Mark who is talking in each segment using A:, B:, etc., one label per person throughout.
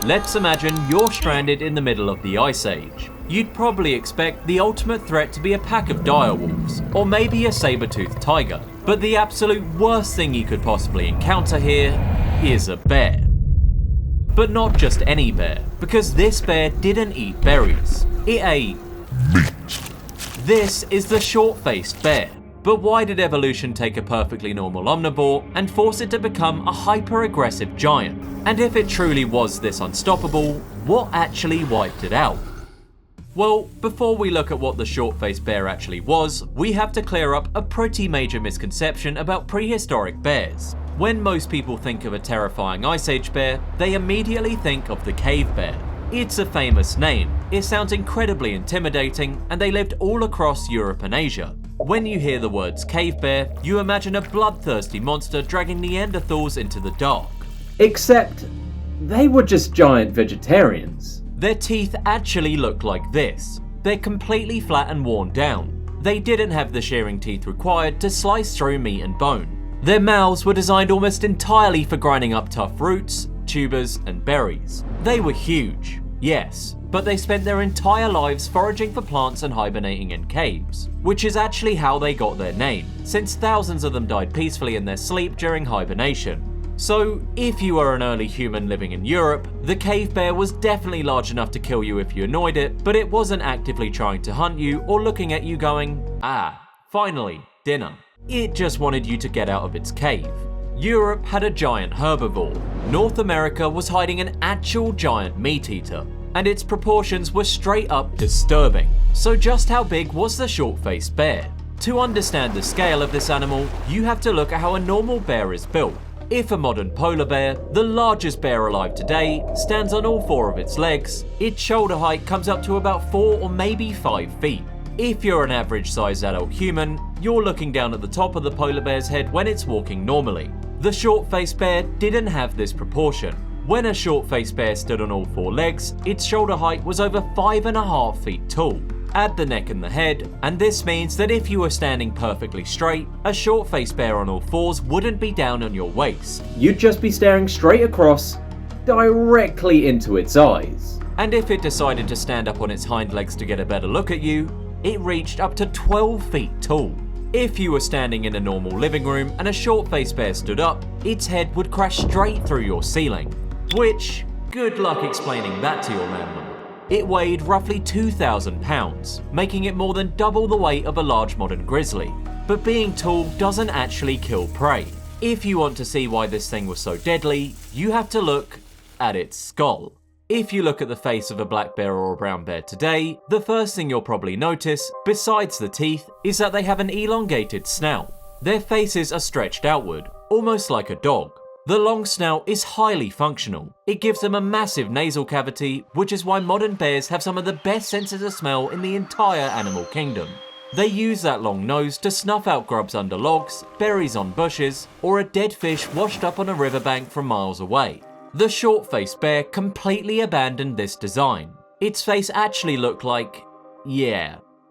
A: Let's imagine you're stranded in the middle of the Ice Age. You'd probably expect the ultimate threat to be a pack of direwolves, or maybe a saber-toothed tiger. But the absolute worst thing you could possibly encounter here is a bear. But not just any bear, because this bear didn't eat berries. It ate meat. This is the short-faced bear. But why did evolution take a perfectly normal omnivore and force it to become a hyper-aggressive giant? And if it truly was this unstoppable, what actually wiped it out? Well, before we look at what the short-faced bear actually was, we have to clear up a pretty major misconception about prehistoric bears. When most people think of a terrifying Ice Age bear, they immediately think of the cave bear. It's a famous name, it sounds incredibly intimidating, and they lived all across Europe and Asia. When you hear the words cave bear, you imagine a bloodthirsty monster dragging Neanderthals into the dark.
B: Except, they were just giant vegetarians.
A: Their teeth actually look like this. They're completely flat and worn down. They didn't have the shearing teeth required to slice through meat and bone. Their mouths were designed almost entirely for grinding up tough roots, tubers, and berries. They were huge, yes, but they spent their entire lives foraging for plants and hibernating in caves, which is actually how they got their name, since thousands of them died peacefully in their sleep during hibernation. So, if you were an early human living in Europe, the cave bear was definitely large enough to kill you if you annoyed it, but it wasn't actively trying to hunt you or looking at you going, "Ah, finally, dinner." It just wanted you to get out of its cave. Europe had a giant herbivore. North America was hiding an actual giant meat eater, and its proportions were straight up disturbing. So just how big was the short-faced bear? To understand the scale of this animal, you have to look at how a normal bear is built. If a modern polar bear, the largest bear alive today, stands on all four of its legs, its shoulder height comes up to about 4 or maybe 5 feet. If you're an average-sized adult human, you're looking down at the top of the polar bear's head when it's walking normally. The short-faced bear didn't have this proportion. When a short-faced bear stood on all 4 legs, its shoulder height was over 5.5 feet tall. Add the neck and the head, and this means that if you were standing perfectly straight, a short-faced bear on all 4s wouldn't be down on your waist.
B: You'd just be staring straight across, directly into its eyes.
A: And if it decided to stand up on its hind legs to get a better look at you, it reached up to 12 feet tall. If you were standing in a normal living room and a short-faced bear stood up, its head would crash straight through your ceiling. Which, good luck explaining that to your landlord. It weighed roughly 2,000 pounds, making it more than double the weight of a large modern grizzly. But being tall doesn't actually kill prey. If you want to see why this thing was so deadly, you have to look at its skull. If you look at the face of a black bear or a brown bear today, the first thing you'll probably notice, besides the teeth, is that they have an elongated snout. Their faces are stretched outward, almost like a dog. The long snout is highly functional. It gives them a massive nasal cavity, which is why modern bears have some of the best senses of smell in the entire animal kingdom. They use that long nose to snuff out grubs under logs, berries on bushes, or a dead fish washed up on a riverbank from miles away. The short-faced bear completely abandoned this design. Its face actually looked like,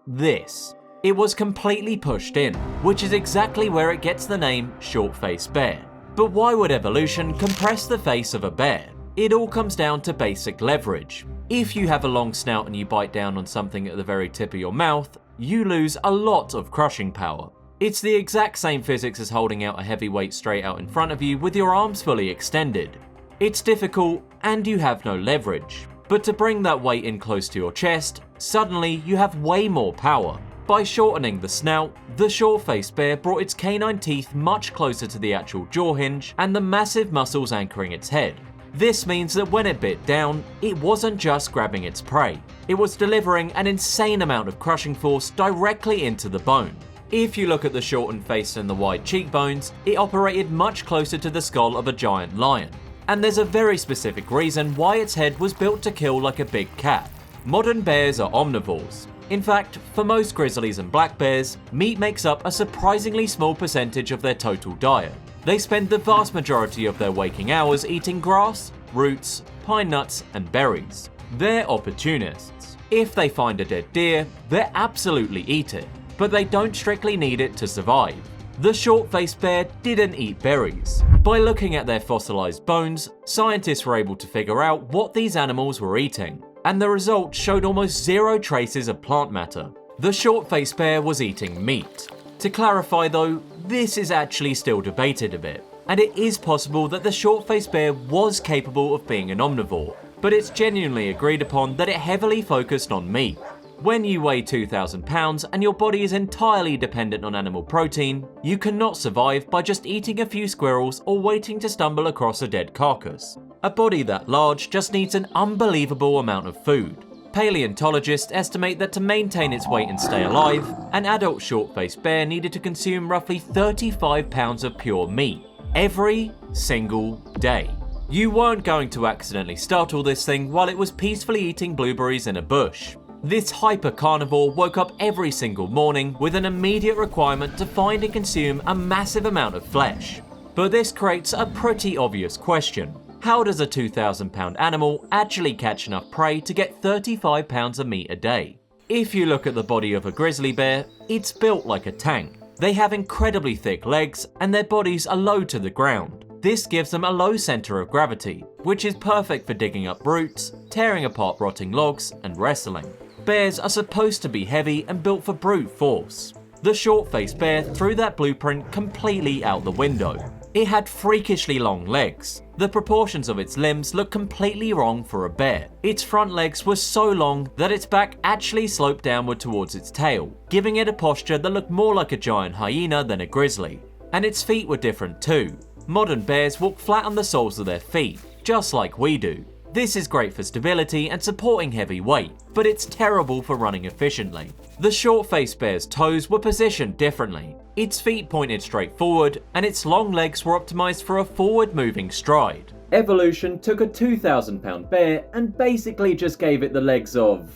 A: this. It was completely pushed in, which is exactly where it gets the name short-faced bear. But why would evolution compress the face of a bear? It all comes down to basic leverage. If you have a long snout and you bite down on something at the very tip of your mouth, you lose a lot of crushing power. It's the exact same physics as holding out a heavy weight straight out in front of you with your arms fully extended. It's difficult and you have no leverage. But to bring that weight in close to your chest, suddenly you have way more power. By shortening the snout, the short-faced bear brought its canine teeth much closer to the actual jaw hinge and the massive muscles anchoring its head. This means that when it bit down, it wasn't just grabbing its prey. It was delivering an insane amount of crushing force directly into the bone. If you look at the shortened face and the wide cheekbones, it operated much closer to the skull of a giant lion. And there's a very specific reason why its head was built to kill like a big cat. Modern bears are omnivores. In fact, for most grizzlies and black bears, meat makes up a surprisingly small percentage of their total diet. They spend the vast majority of their waking hours eating grass, roots, pine nuts, and berries. They're opportunists. If they find a dead deer, they absolutely eat it, but they don't strictly need it to survive. The short-faced bear didn't eat berries. By looking at their fossilized bones, scientists were able to figure out what these animals were eating, and the results showed almost zero traces of plant matter. The short-faced bear was eating meat. To clarify though, this is actually still debated a bit, and it is possible that the short-faced bear was capable of being an omnivore, but it's genuinely agreed upon that it heavily focused on meat. When you weigh 2,000 pounds and your body is entirely dependent on animal protein, you cannot survive by just eating a few squirrels or waiting to stumble across a dead carcass. A body that large just needs an unbelievable amount of food. Paleontologists estimate that to maintain its weight and stay alive, an adult short-faced bear needed to consume roughly 35 pounds of pure meat every single day. You weren't going to accidentally startle this thing while it was peacefully eating blueberries in a bush. This hyper-carnivore woke up every single morning with an immediate requirement to find and consume a massive amount of flesh. But this creates a pretty obvious question. How does a 2,000 pound animal actually catch enough prey to get 35 pounds of meat a day? If you look at the body of a grizzly bear, it's built like a tank. They have incredibly thick legs and their bodies are low to the ground. This gives them a low center of gravity, which is perfect for digging up roots, tearing apart rotting logs, and wrestling. Bears are supposed to be heavy and built for brute force. The short-faced bear threw that blueprint completely out the window. It had freakishly long legs. The proportions of its limbs look completely wrong for a bear. Its front legs were so long that its back actually sloped downward towards its tail, giving it a posture that looked more like a giant hyena than a grizzly. And its feet were different too. Modern bears walk flat on the soles of their feet, just like we do. This is great for stability and supporting heavy weight, but it's terrible for running efficiently. The short-faced bear's toes were positioned differently. Its feet pointed straight forward, and its long legs were optimized for a forward-moving stride.
B: Evolution took a 2,000 pound bear and basically just gave it the legs of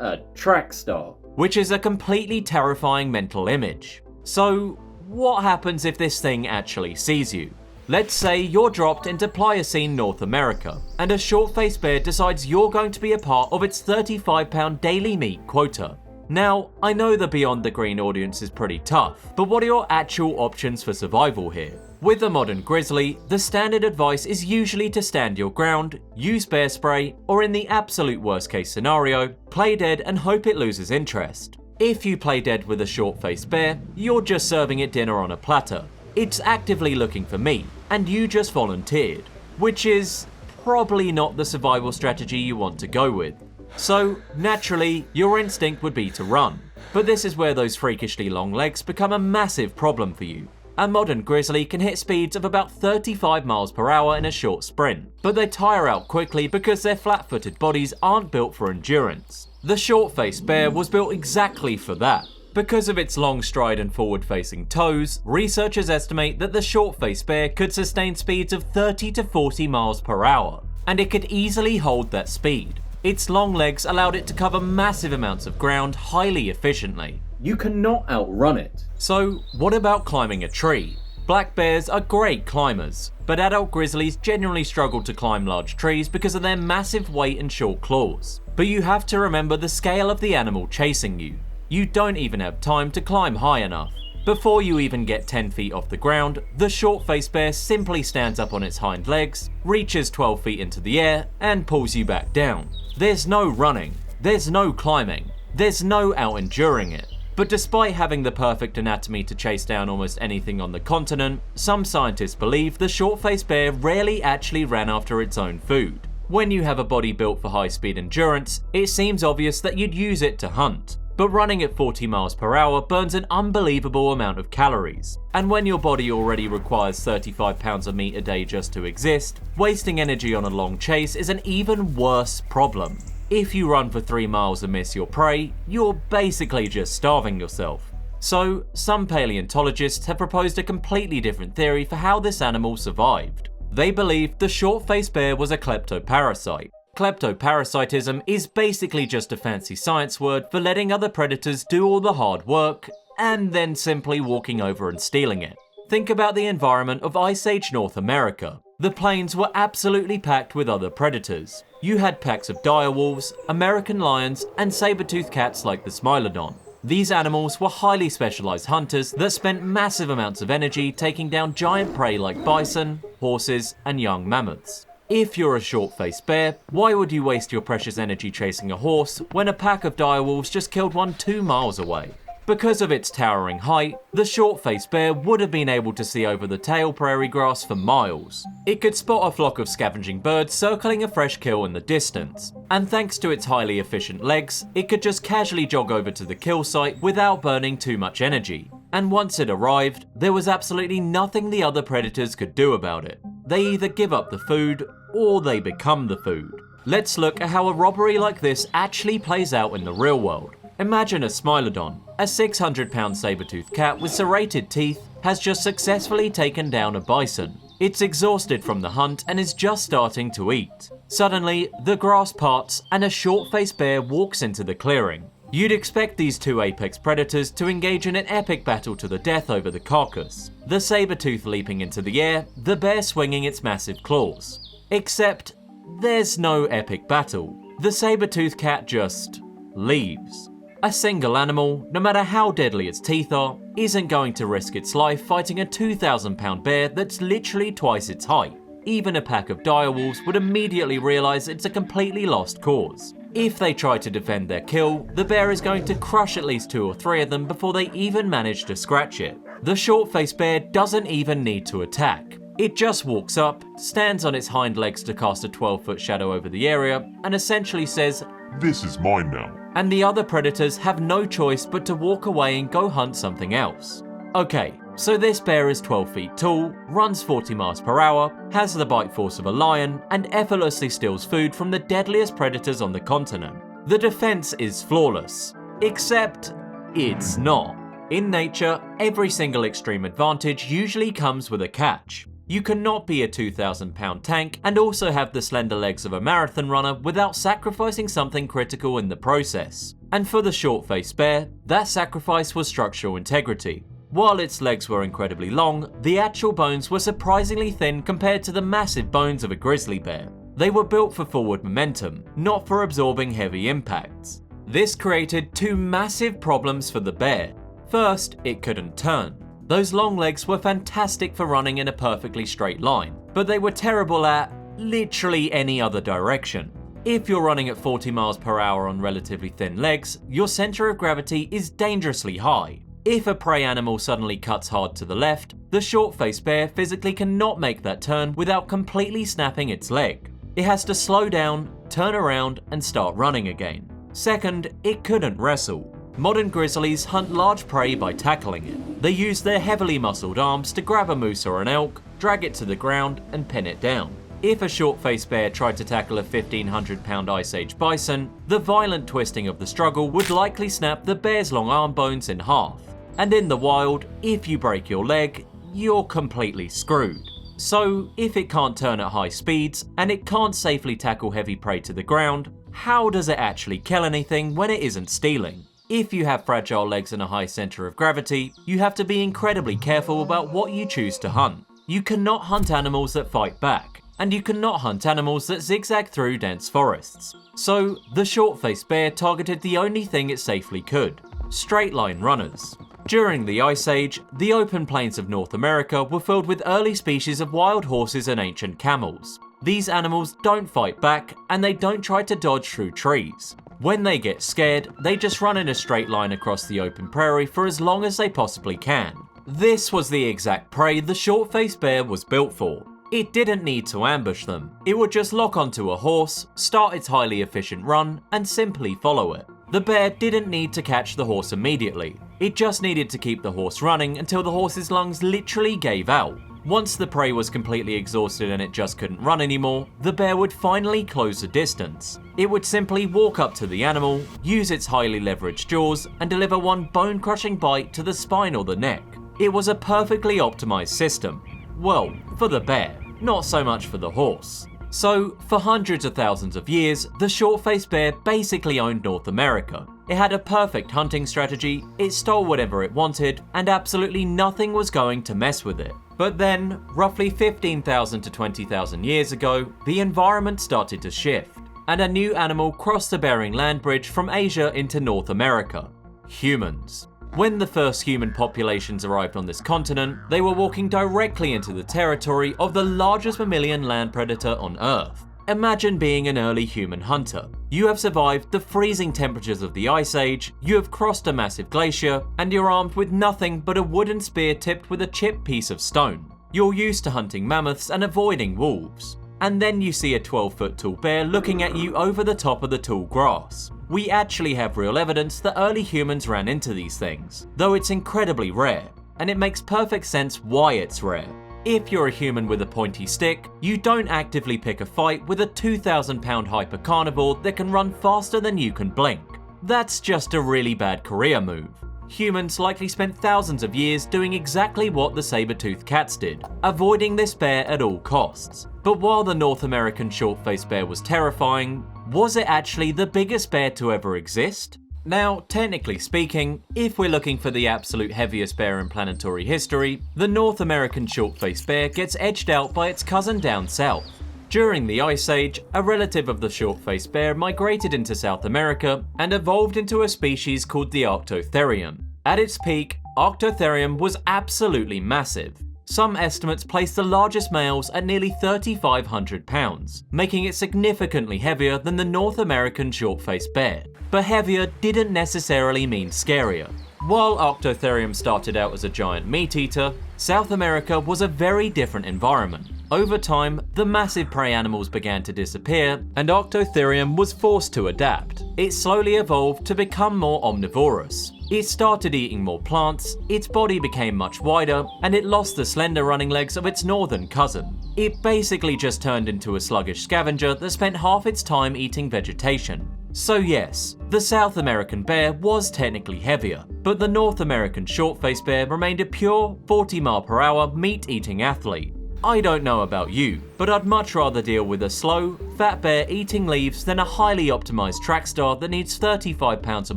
B: a track star.
A: Which is a completely terrifying mental image. So, what happens if this thing actually sees you? Let's say you're dropped into Pliocene North America, and a short-faced bear decides you're going to be a part of its 35 pound daily meat quota. Now, I know the Beyond the Green audience is pretty tough, but what are your actual options for survival here? With the modern grizzly, the standard advice is usually to stand your ground, use bear spray, or in the absolute worst case scenario, play dead and hope it loses interest. If you play dead with a short-faced bear, you're just serving it dinner on a platter. It's actively looking for meat, and you just volunteered, which is probably not the survival strategy you want to go with. So, naturally, your instinct would be to run. But this is where those freakishly long legs become a massive problem for you. A modern grizzly can hit speeds of about 35 miles per hour in a short sprint, but they tire out quickly because their flat-footed bodies aren't built for endurance. The short-faced bear was built exactly for that. Because of its long stride and forward-facing toes, researchers estimate that the short-faced bear could sustain speeds of 30 to 40 miles per hour, and it could easily hold that speed. Its long legs allowed it to cover massive amounts of ground highly efficiently.
B: You cannot outrun it.
A: So, what about climbing a tree? Black bears are great climbers, but adult grizzlies generally struggle to climb large trees because of their massive weight and short claws. But you have to remember the scale of the animal chasing you. You don't even have time to climb high enough. Before you even get 10 feet off the ground, the short-faced bear simply stands up on its hind legs, reaches 12 feet into the air, and pulls you back down. There's no running, there's no climbing, there's no out-enduring it. But despite having the perfect anatomy to chase down almost anything on the continent, some scientists believe the short-faced bear rarely actually ran after its own food. When you have a body built for high-speed endurance, it seems obvious that you'd use it to hunt. But running at 40 miles per hour burns an unbelievable amount of calories. And when your body already requires 35 pounds of meat a day just to exist, wasting energy on a long chase is an even worse problem. If you run for 3 miles and miss your prey, you're basically just starving yourself. So, some paleontologists have proposed a completely different theory for how this animal survived. They believe the short-faced bear was a kleptoparasite. Kleptoparasitism is basically just a fancy science word for letting other predators do all the hard work and then simply walking over and stealing it. Think about the environment of Ice Age North America. The plains were absolutely packed with other predators. You had packs of direwolves, American lions, and saber-toothed cats like the Smilodon. These animals were highly specialized hunters that spent massive amounts of energy taking down giant prey like bison, horses, and young mammoths. If you're a short-faced bear, why would you waste your precious energy chasing a horse when a pack of direwolves just killed one 2 miles away? Because of its towering height, the short-faced bear would have been able to see over the tail prairie grass for miles. It could spot a flock of scavenging birds circling a fresh kill in the distance, and thanks to its highly efficient legs, it could just casually jog over to the kill site without burning too much energy. And once it arrived, there was absolutely nothing the other predators could do about it. They either give up the food, or they become the food. Let's look at how a robbery like this actually plays out in the real world. Imagine a Smilodon, a 600-pound saber-toothed cat with serrated teeth, has just successfully taken down a bison. It's exhausted from the hunt and is just starting to eat. Suddenly, the grass parts and a short-faced bear walks into the clearing. You'd expect these two apex predators to engage in an epic battle to the death over the carcass. The saber-tooth leaping into the air, the bear swinging its massive claws. Except, there's no epic battle. The saber-toothed cat just leaves. A single animal, no matter how deadly its teeth are, isn't going to risk its life fighting a 2,000-pound bear that's literally twice its height. Even a pack of direwolves would immediately realize it's a completely lost cause. If they try to defend their kill, the bear is going to crush at least 2 or 3 of them before they even manage to scratch it. The short-faced bear doesn't even need to attack. It just walks up, stands on its hind legs to cast a 12-foot shadow over the area, and essentially says,
C: "This is mine now."
A: And the other predators have no choice but to walk away and go hunt something else. Okay, so this bear is 12 feet tall, runs 40 miles per hour, has the bite force of a lion, and effortlessly steals food from the deadliest predators on the continent. The defense is flawless. Except, it's not. In nature, every single extreme advantage usually comes with a catch. You cannot be a 2,000-pound tank and also have the slender legs of a marathon runner without sacrificing something critical in the process. And for the short-faced bear, that sacrifice was structural integrity. While its legs were incredibly long, the actual bones were surprisingly thin compared to the massive bones of a grizzly bear. They were built for forward momentum, not for absorbing heavy impacts. This created 2 massive problems for the bear. First, it couldn't turn. Those long legs were fantastic for running in a perfectly straight line, but they were terrible at literally any other direction. If you're running at 40 miles per hour on relatively thin legs, your center of gravity is dangerously high. If a prey animal suddenly cuts hard to the left, the short-faced bear physically cannot make that turn without completely snapping its leg. It has to slow down, turn around, and start running again. Second, it couldn't wrestle. Modern grizzlies hunt large prey by tackling it. They use their heavily muscled arms to grab a moose or an elk, drag it to the ground, and pin it down. If a short-faced bear tried to tackle a 1,500-pound Ice Age bison, the violent twisting of the struggle would likely snap the bear's long arm bones in half. And in the wild, if you break your leg, you're completely screwed. So, if it can't turn at high speeds, and it can't safely tackle heavy prey to the ground, how does it actually kill anything when it isn't stealing? If you have fragile legs and a high center of gravity, you have to be incredibly careful about what you choose to hunt. You cannot hunt animals that fight back, and you cannot hunt animals that zigzag through dense forests. So, the short-faced bear targeted the only thing it safely could: straight-line runners. During the Ice Age, the open plains of North America were filled with early species of wild horses and ancient camels. These animals don't fight back, and they don't try to dodge through trees. When they get scared, they just run in a straight line across the open prairie for as long as they possibly can. This was the exact prey the short-faced bear was built for. It didn't need to ambush them. It would just lock onto a horse, start its highly efficient run, and simply follow it. The bear didn't need to catch the horse immediately. It just needed to keep the horse running until the horse's lungs literally gave out. Once the prey was completely exhausted and it just couldn't run anymore, the bear would finally close the distance. It would simply walk up to the animal, use its highly leveraged jaws, and deliver one bone-crushing bite to the spine or the neck. It was a perfectly optimized system. Well, for the bear, not so much for the horse. So, for hundreds of thousands of years, the short-faced bear basically owned North America. It had a perfect hunting strategy, it stole whatever it wanted, and absolutely nothing was going to mess with it. But then, roughly 15,000 to 20,000 years ago, the environment started to shift, and a new animal crossed the Bering Land Bridge from Asia into North America. humans. When the first human populations arrived on this continent, they were walking directly into the territory of the largest mammalian land predator on Earth. Imagine being an early human hunter. You have survived the freezing temperatures of the Ice Age, you have crossed a massive glacier, and you're armed with nothing but a wooden spear tipped with a chipped piece of stone. You're used to hunting mammoths and avoiding wolves. And then you see a 12-foot tall bear looking at you over the top of the tall grass. We actually have real evidence that early humans ran into these things, though it's incredibly rare, and it makes perfect sense why it's rare. If you're a human with a pointy stick, you don't actively pick a fight with a 2,000-pound hypercarnivore that can run faster than you can blink. That's just a really bad career move. Humans likely spent thousands of years doing exactly what the saber-toothed cats did, avoiding this bear at all costs. But while the North American short-faced bear was terrifying, was it actually the biggest bear to ever exist? Now, technically speaking, if we're looking for the absolute heaviest bear in planetary history, the North American short-faced bear gets edged out by its cousin down south. During the Ice Age, a relative of the short-faced bear migrated into South America and evolved into a species called the Arctotherium. At its peak, Arctotherium was absolutely massive. Some estimates place the largest males at nearly 3,500 pounds, making it significantly heavier than the North American short-faced bear. But heavier didn't necessarily mean scarier. While Arctotherium started out as a giant meat eater, South America was a very different environment. Over time, the massive prey animals began to disappear, and Arctotherium was forced to adapt. It slowly evolved to become more omnivorous. It started eating more plants, its body became much wider, and it lost the slender running legs of its northern cousin. It basically just turned into a sluggish scavenger that spent half its time eating vegetation. So yes, the South American bear was technically heavier, but the North American short-faced bear remained a pure 40-mile-per-hour meat-eating athlete. I don't know about you, but I'd much rather deal with a slow, fat bear eating leaves than a highly optimized track star that needs 35 pounds of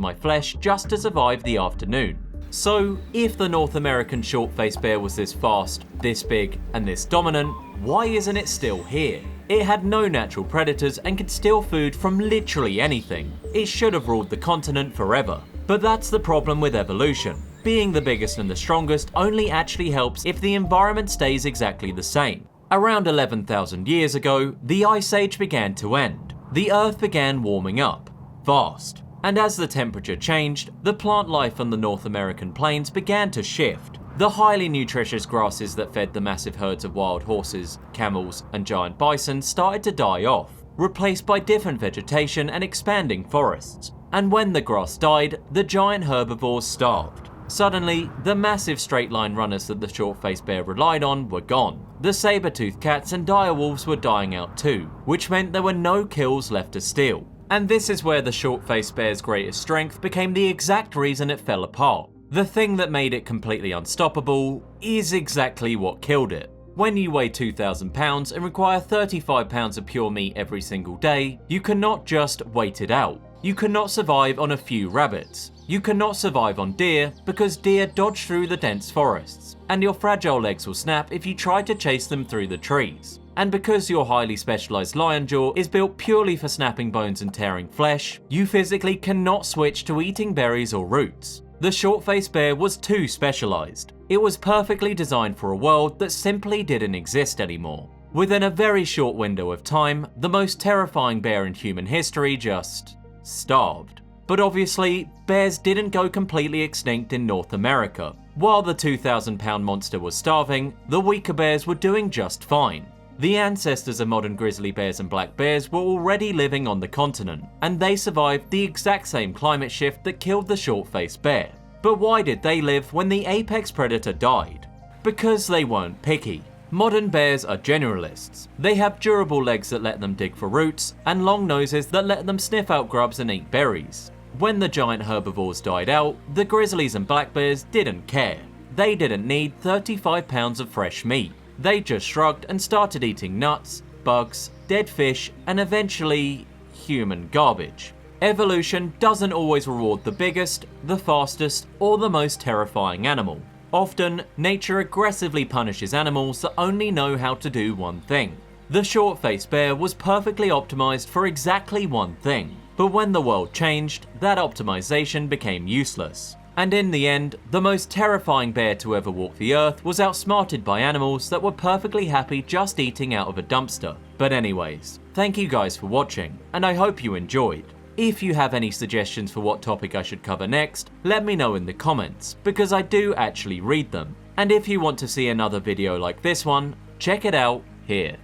A: my flesh just to survive the afternoon. So, if the North American short-faced bear was this fast, this big, and this dominant, why isn't it still here? It had no natural predators and could steal food from literally anything. It should have ruled the continent forever. But that's the problem with evolution. Being the biggest and the strongest only actually helps if the environment stays exactly the same. Around 11,000 years ago, the Ice Age began to end. The Earth began warming up, fast. And as the temperature changed, the plant life on the North American plains began to shift. The highly nutritious grasses that fed the massive herds of wild horses, camels, and giant bison started to die off, replaced by different vegetation and expanding forests. And when the grass died, the giant herbivores starved. Suddenly, the massive straight-line runners that the short-faced bear relied on were gone. The saber-toothed cats and dire wolves were dying out too, which meant there were no kills left to steal. And this is where the short-faced bear's greatest strength became the exact reason it fell apart. The thing that made it completely unstoppable is exactly what killed it. When you weigh 2,000 pounds and require 35 pounds of pure meat every single day, you cannot just wait it out. You cannot survive on a few rabbits. You cannot survive on deer because deer dodge through the dense forests, and your fragile legs will snap if you try to chase them through the trees. And because your highly specialized lion jaw is built purely for snapping bones and tearing flesh, you physically cannot switch to eating berries or roots. The short-faced bear was too specialized. It was perfectly designed for a world that simply didn't exist anymore. Within a very short window of time, the most terrifying bear in human history just starved. But obviously, bears didn't go completely extinct in North America. While the 2,000-pound monster was starving, the weaker bears were doing just fine. The ancestors of modern grizzly bears and black bears were already living on the continent, and they survived the exact same climate shift that killed the short-faced bear. But why did they live when the apex predator died? Because they weren't picky. Modern bears are generalists. They have durable legs that let them dig for roots, and long noses that let them sniff out grubs and eat berries. When the giant herbivores died out, the grizzlies and black bears didn't care. They didn't need 35 pounds of fresh meat. They just shrugged and started eating nuts, bugs, dead fish, and eventually human garbage. Evolution doesn't always reward the biggest, the fastest, or the most terrifying animal. Often, nature aggressively punishes animals that only know how to do one thing. The short-faced bear was perfectly optimized for exactly one thing: But when the world changed, that optimization became useless. And in the end, the most terrifying bear to ever walk the earth was outsmarted by animals that were perfectly happy just eating out of a dumpster. But anyways, thank you guys for watching, and I hope you enjoyed. If you have any suggestions for what topic I should cover next, let me know in the comments, because I do actually read them. And if you want to see another video like this one, check it out here.